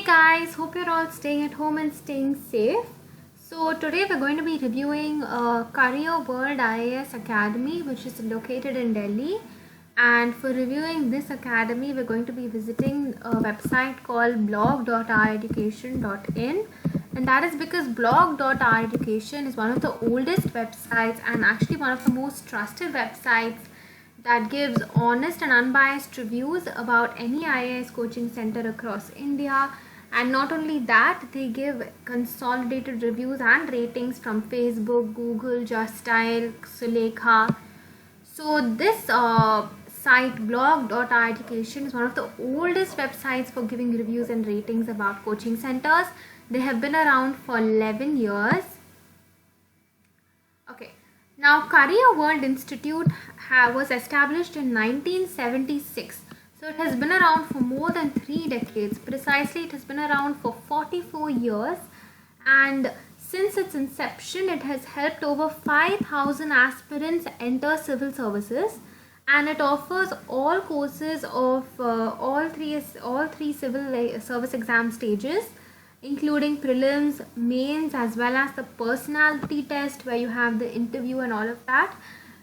Guys, hope you're all staying at home and staying safe. So today we're going to be reviewing Career World IAS Academy, which is located in Delhi. And for reviewing this academy, we're going to be visiting a website called blog.oureducation.in, and that is because blog.oureducation is one of the oldest websites and actually one of the most trusted websites that gives honest and unbiased reviews about any IAS coaching center across India. And not only that, they give consolidated reviews and ratings from Facebook, Google, Justdial, Sulekha. So this site blog.oureducation is one of the oldest websites for giving reviews and ratings about coaching centers. They have been around for 11 years. Okay. Now, Career World Institute was established in 1976. So it has been around for more than 3 decades. Precisely, it has been around for 44 years. And since its inception, it has helped over 5,000 aspirants enter civil services. And it offers all courses of all three civil service exam stages, including prelims, mains, as well as the personality test where you have the interview and all of that.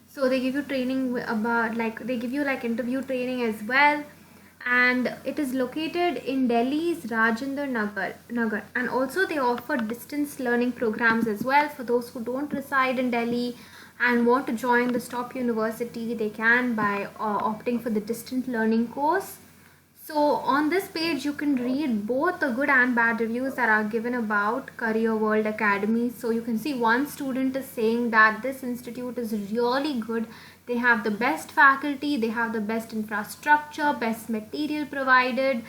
So they give you training about they give you interview training as well. And it is located in Delhi's Rajendra Nagar. And also they offer distance learning programs as well for those who don't reside in Delhi and want to join the top university. They can by opting for the distant learning course. So on this page, you can read both the good and bad reviews that are given about Career World Academy. So you can see one student is saying that this institute is really good. They have the best faculty, they have the best infrastructure, best material provided,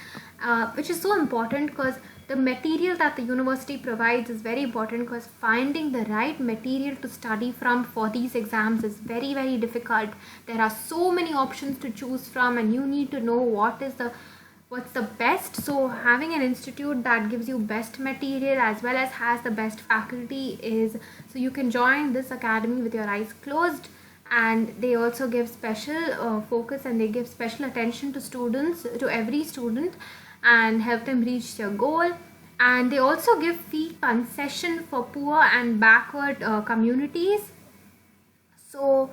which is so important because the material that the university provides is very important, because finding the right material to study from for these exams is very, very difficult. There are so many options to choose from and you need to know what's the best. So having an institute that gives you best material as well as has the best faculty so you can join this academy with your eyes closed. And they also give special focus and they give special attention to every student and help them reach their goal. And they also give fee concession for poor and backward communities. So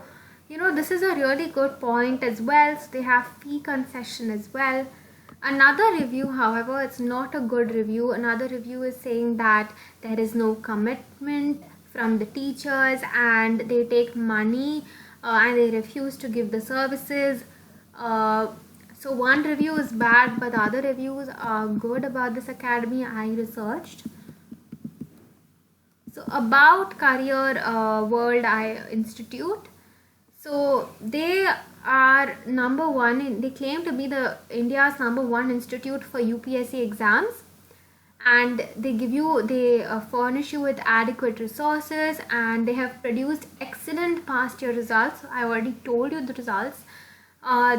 this is a really good point as well. So they have fee concession as well. Another review, however, it's not a good review. Another review is saying that there is no commitment from the teachers and they take money and they refuse to give the services. So one review is bad, but the other reviews are good about this academy I researched. So about Career World Institute. So they are number one. They claim to be the India's #1 institute for UPSC exams, and they furnish you with adequate resources, and they have produced excellent past year results. I already told you the results.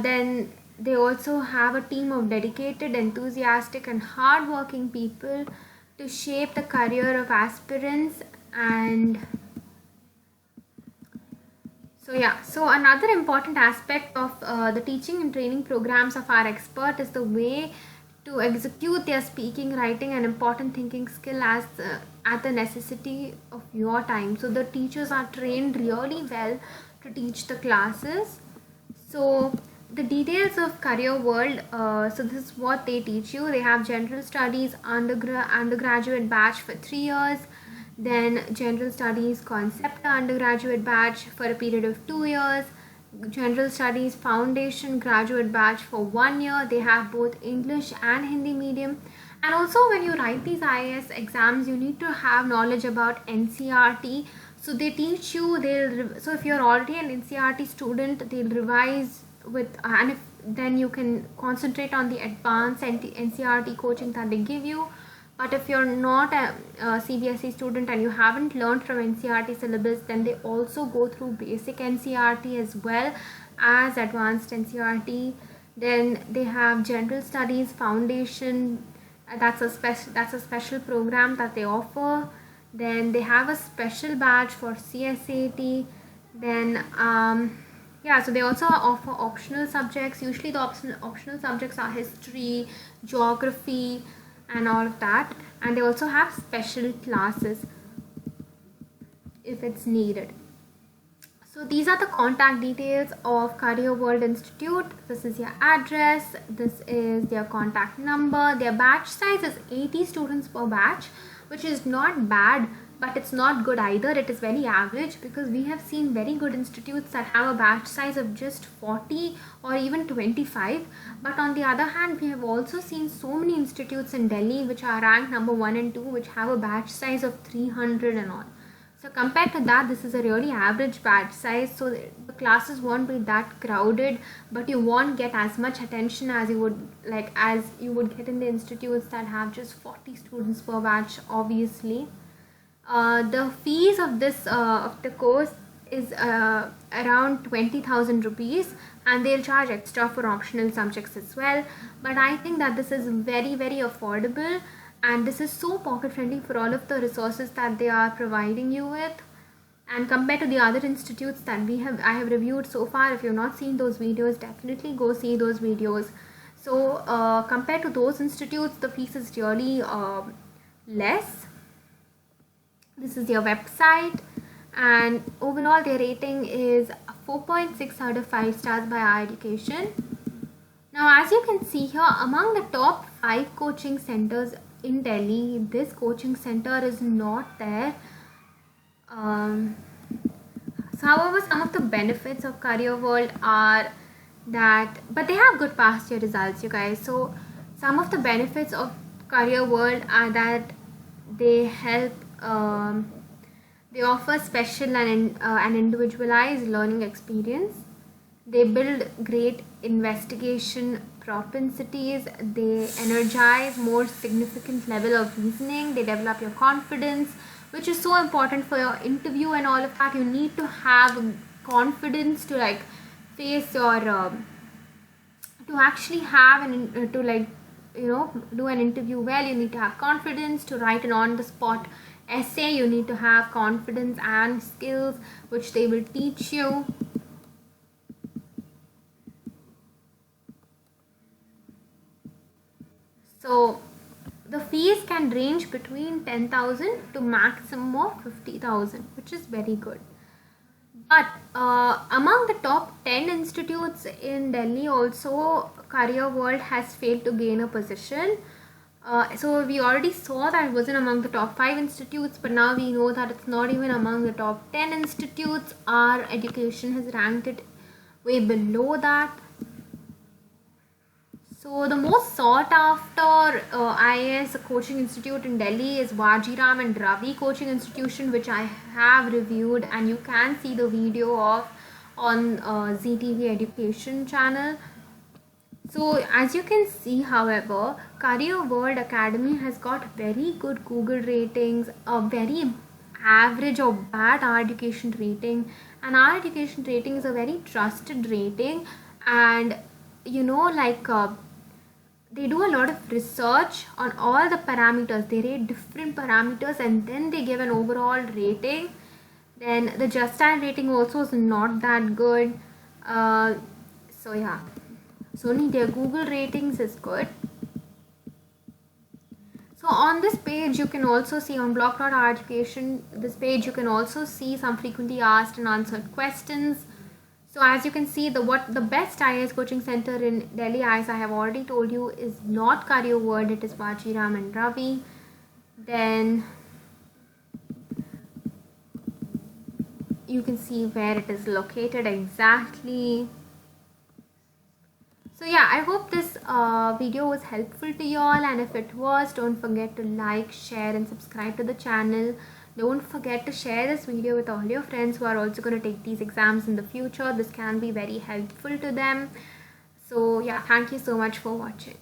Then they also have a team of dedicated, enthusiastic, and hardworking people to shape the career of aspirants. And so another important aspect of the teaching and training programs of our expert is the way to execute their speaking, writing, and important thinking skill at the necessity of your time. So the teachers are trained really well to teach the classes. So the details of Career World, so this is what they teach you. They have general studies undergraduate batch for 3 years. Then general studies concept undergraduate batch for a period of 2 years. General studies foundation graduate batch for 1 year. They have both English and Hindi medium. And also when you write these IAS exams, you need to have knowledge about NCERT. So they teach you, so if you're already an NCERT student, they'll revise and then you can concentrate on the advanced NCERT coaching that they give you. But if you're not a CBSE student and you haven't learned from NCERT syllabus, then they also go through basic NCERT as well as advanced NCERT. Then they have general studies foundation. That's a special program that they offer. Then they have a special batch for CSAT. Then so they also offer optional subjects. Usually the optional subjects are history, geography, and all of that, and they also have special classes if it's needed. So these are the contact details of Career World Institute. This is your address, this is their contact number. Their batch size is 80 students per batch, which is not bad, but it's not good either. It is very average, because we have seen very good institutes that have a batch size of just 40 or even 25. But on the other hand, we have also seen so many institutes in Delhi which are ranked number 1 and 2, which have a batch size of 300 and all. So compared to that, this is a really average batch size, so the classes won't be that crowded, but you won't get as much attention as you would get in the institutes that have just 40 students per batch, obviously. The fees of the course is around 20,000 rupees, and they'll charge extra for optional subjects as well. But I think that this is very, very affordable, and this is so pocket friendly for all of the resources that they are providing you with. And compared to the other institutes that I have reviewed so far, if you've not seen those videos, definitely go see those videos. So compared to those institutes, the fees is really less. This is their website, and overall their rating is 4.6 out of 5 stars by our education. Now, as you can see here, among the top 5 coaching centers in Delhi, this coaching center is not there. However, some of the benefits of Career World are that, but they have good past year results, you guys. So some of the benefits of Career World are that they help, they offer special and individualized learning experience. They build great investigation propensities. They energize more significant level of reasoning. They develop your confidence, which is so important for your interview and all of that. You need to have confidence to face your to actually have do an interview well. You need to have confidence to write an on the spot essay. You need to have confidence and skills which they will teach you. So the fees can range between 10,000 to maximum of 50,000, which is very good. But among the top 10 institutes in Delhi also, Career World has failed to gain a position. So we already saw that it wasn't among the top 5 institutes, but now we know that it's not even among the top 10 institutes. Our education has ranked it way below that. So the most sought after IAS coaching institute in Delhi is Vajiram and Ravi Coaching Institution, which I have reviewed, and you can see the video of on ZTV Education channel. So as you can see, however, Career World Academy has got very good Google ratings, a very average or bad our education rating, and our education rating is a very trusted rating. And they do a lot of research on all the parameters. They rate different parameters and then they give an overall rating. Then the Justine rating also is not that good. So yeah, so only their Google ratings is good. So on this page you can also see, on Block.Education, this page you can also see some frequently asked and answered questions. So as you can see, the best IAS coaching center in Delhi, as I have already told you, is not Career World, it is Vajiram and Ravi. Then you can see where it is located exactly. So yeah, I hope this video was helpful to you all, and if it was, don't forget to like, share and subscribe to the channel. Don't forget to share this video with all your friends who are also going to take these exams in the future. This can be very helpful to them. So yeah, thank you so much for watching.